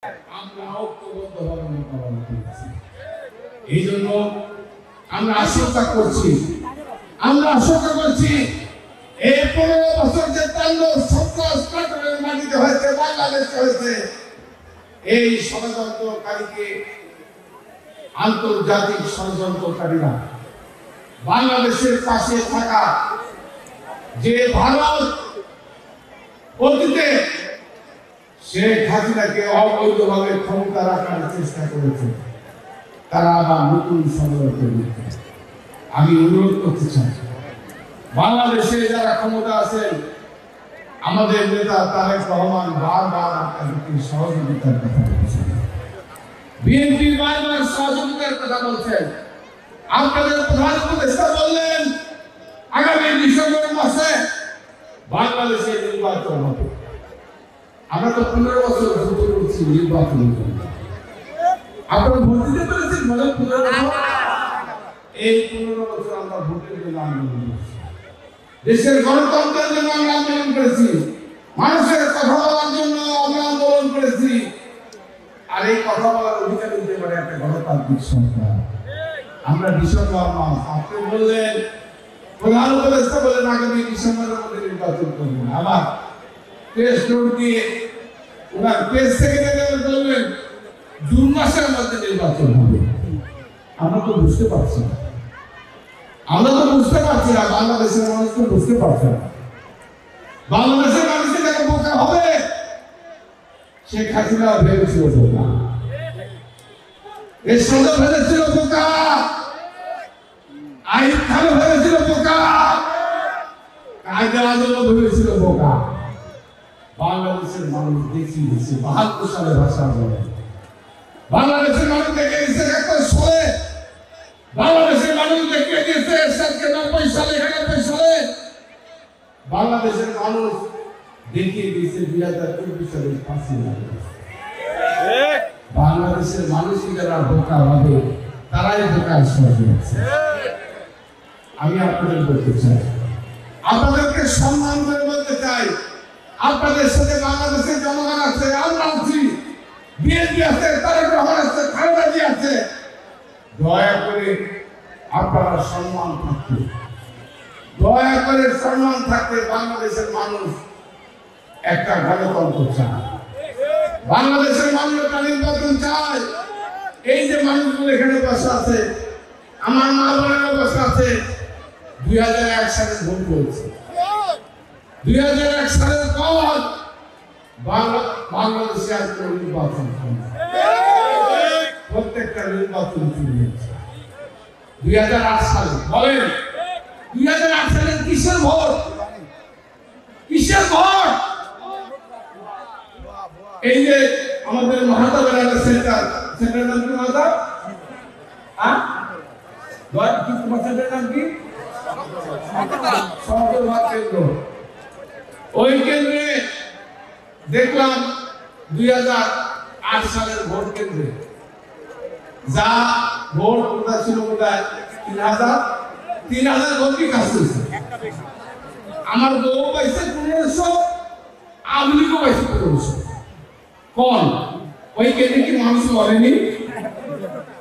আমরা ঐক্যবদ্ধভাবে মোকাবিলা করছি। এই জন্য আমরা আশঙ্কা করছি এই 15 বছর যে তাণ্ডব সন্ত্রাস কাটারের মাটিতে হয়েছে, বাংলাদেশে হয়েছে, এই ষড়যন্ত্রকারীকে আন্তর্জাতিক ষড়যন্ত্রকারীরা বাংলাদেশের পাশে থাকা যে ভারত অতীতে শেখ হাসিনাকে অবৈধভাবে ক্ষমতা রাখার চেষ্টা করেছে, তারা আবার নতুন ষড়যন্ত্র করছে। আমি অনুরোধ করতে চাই, বাংলাদেশে যারা ক্ষমতা আছেন, আমাদের নেতা তারেক রহমান বারবার আপনাদেরকে সহযোগিতার কথা বলছেন, বিএনপি বারবার সহযোগিতার কথা বলছেন। আপনাদের প্রধান উপদেষ্টা বললেন আগামী ডিসেম্বর মাসে বাংলাদেশে নির্বাচন হবে। আমরা তো 15 বছর ভোট করছি নির্বাচনের জন্য। আপনারা ভোট দিতে পেরেছেন? বলে 15 বছর। এই 15 বছর আমরা ভোটের জন্য আন্দোলন করেছি, দেশের গণতন্ত্রের জন্য আমরা আন্দোলন করেছি, মানুষের কথা বলার জন্য আমরা আন্দোলন করেছি। আর এই কথা বলার অধিকার দিতে পারে একটা গণতান্ত্রিক সরকার। আমরা ডিসেম্বর মাস, আপনি বললেন প্রধান উপদেষ্টা বলেন আগামী ডিসেম্বরের মধ্যে নির্বাচন করবেন। আবার প্রেস নোট দিয়ে ওনার প্রেস সেক্রেটারি বলবেন জুন মাসের মধ্যে নির্বাচন হবে। আমরা তো বুঝতে পারছি না, বাংলাদেশের মানুষ তো বুঝতে পারছে না। বাংলাদেশের মানুষের যারা বোকা হবে, শেখ হাসিনা ভেবেছিল বোকা, এরশাদ ভেবেছিল বোকা, আইয়ুব খান ভেবেছিল বোকা, কায়দা আজম ভেবেছিল বোকা। বাংলাদেশের মানুষ দেখিয়ে দিচ্ছে 72 সালে ভাষা বলে, বাংলাদেশের মানুষ দেখে দিচ্ছে 71 সালে, বাংলাদেশের মানুষ দেখিয়ে দিয়েছে 90 সালে, 91 সালে, বাংলাদেশের মানুষ দেখিয়ে দিয়েছে 2024 সালে 5 লাগে। বাংলাদেশের মানুষই যারা বোকা হবে, তারাই বোকার সহজ হচ্ছে। আমি আপনাদের বলতে চাই, আপনাদেরকে সম্মান করে বলতে চাই, আপনাদের সাথে বাংলাদেশের জনগণ আছে, আমরা আছি, বিএনপি আছে, তারেক রহমান আছে, খালেদা জিয়া আছে। দয়া করে আপনারা সম্মান থাকবে, দয়া করে সম্মান থাকবে। বাংলাদেশের মানুষ একটা গণতন্ত্র চায়, বাংলাদেশের মানুষ একটা নির্বাচন চায়। এই যে মানুষগুলো এখানে বসে আছে, আমার মা বোনেরা বসে আছে, 2001 সালে ভোট করেছে। 2001 সালের পর বাংলাদেশে আর কোনো নির্বাচন হয়, প্রত্যেকটা নির্বাচন চলে গেছে। 2008 সালে বলেন, 2008 সালে কিসের ভোট? কিসের ভোট? এই যে আমাদের মহাতা বেড়ালের সেন্টার নাম কি? মহাতা কি তোমার সেন্টার নাম কি? ওই কেন্দ্রে দেখলাম 2008 সালের ভোট কেন্দ্রে যা ভোট ছিল বোধহয় 3000 ভোট কি কাজ হয়েছে। আমার বউ পাইছে 1500, আওয়ামী লীগও পাইছে 1500। কোন ওই কেন্দ্রে কি মানুষ মরেনি?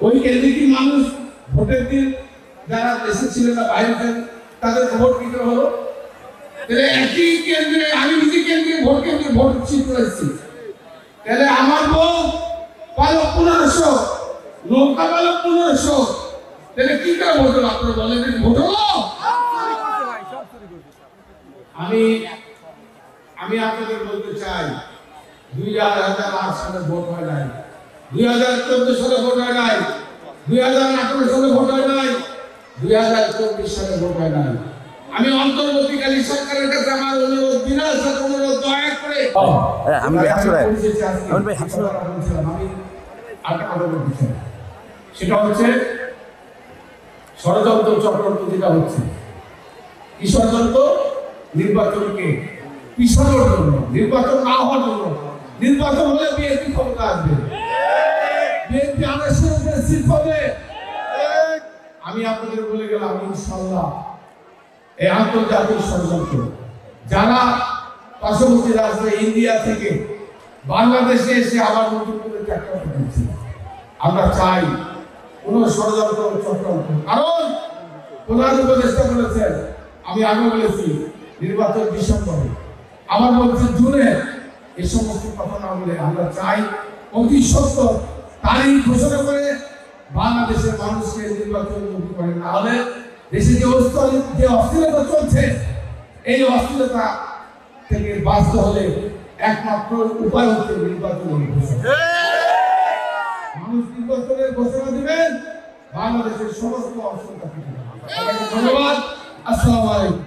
ওই কেন্দ্রে কি মানুষ ভোটের দিন যারা দেশে ছিল না বাইরে তাদের ভোট দিতে হলো? তাহলে একই কেন্দ্রে, আমি নিজে কেন্দ্রে ভোট ছিল করেছি, তাহলে আমার বউ পালো 1500, নৌকা পালো 1500, তাহলে কি করে ভোট হলো? আপনারা বলেন ভোট হলো? আমি আপনাদের বলতে চাই, 2008 সালে ভোট হয় নাই, 2014 সালে ভোট হয় নাই, 2018 সালে ভোট হয় নাই, 2024 সালে ভোট হয় নাই। আমি অন্তর্বর্তীকালীন সরকারের কাছে আমার অনুরোধ, বিনাশ অনুরোধ, দয়া করে সেটা হচ্ছে ষড়যন্ত্র চক্রান্ত যেটা হচ্ছে, কি ষড়যন্ত্র? নির্বাচনকে পিছানোর জন্য, নির্বাচন না হওয়ার জন্য। নির্বাচন হলে বিএনপি ক্ষমতা আসবে, বিএনপি আদর্শের উপরে সিট পাবে। আমি আপনাদের বলে গেলাম, ইনশাআল্লাহ এই আন্তর্জাতিক ষড়যন্ত্র যারা পার্শ্ববর্তী রাষ্ট্র ইন্ডিয়া থেকে বাংলাদেশে এসে আবার নতুন করে চক্রান্ত করছে। আমরা চাই কোন ষড়যন্ত্র চক্রান্ত, কারণ প্রধান উপদেষ্টা বলেছেন, আমি আগে বলেছি নির্বাচন ডিসেম্বরে, আবার বলছে জুনে। এই সমস্ত কথা না বলে আমরা চাই অতি সত্বর তারিখ ঘোষণা করে বাংলাদেশের মানুষকে নির্বাচন মুক্ত করে, না হলে দেশে যে অস্থিরতা চলছে, এই অস্থিরতা থেকে বাঁচতে হলে একমাত্র উপায় হচ্ছে নির্বাচনের ঘোষণা। মানুষ নির্বাচনের ঘোষণা দিবেন, বাংলাদেশের সমস্ত অসুবিধা। ধন্যবাদ। আসসালামু আলাইকুম।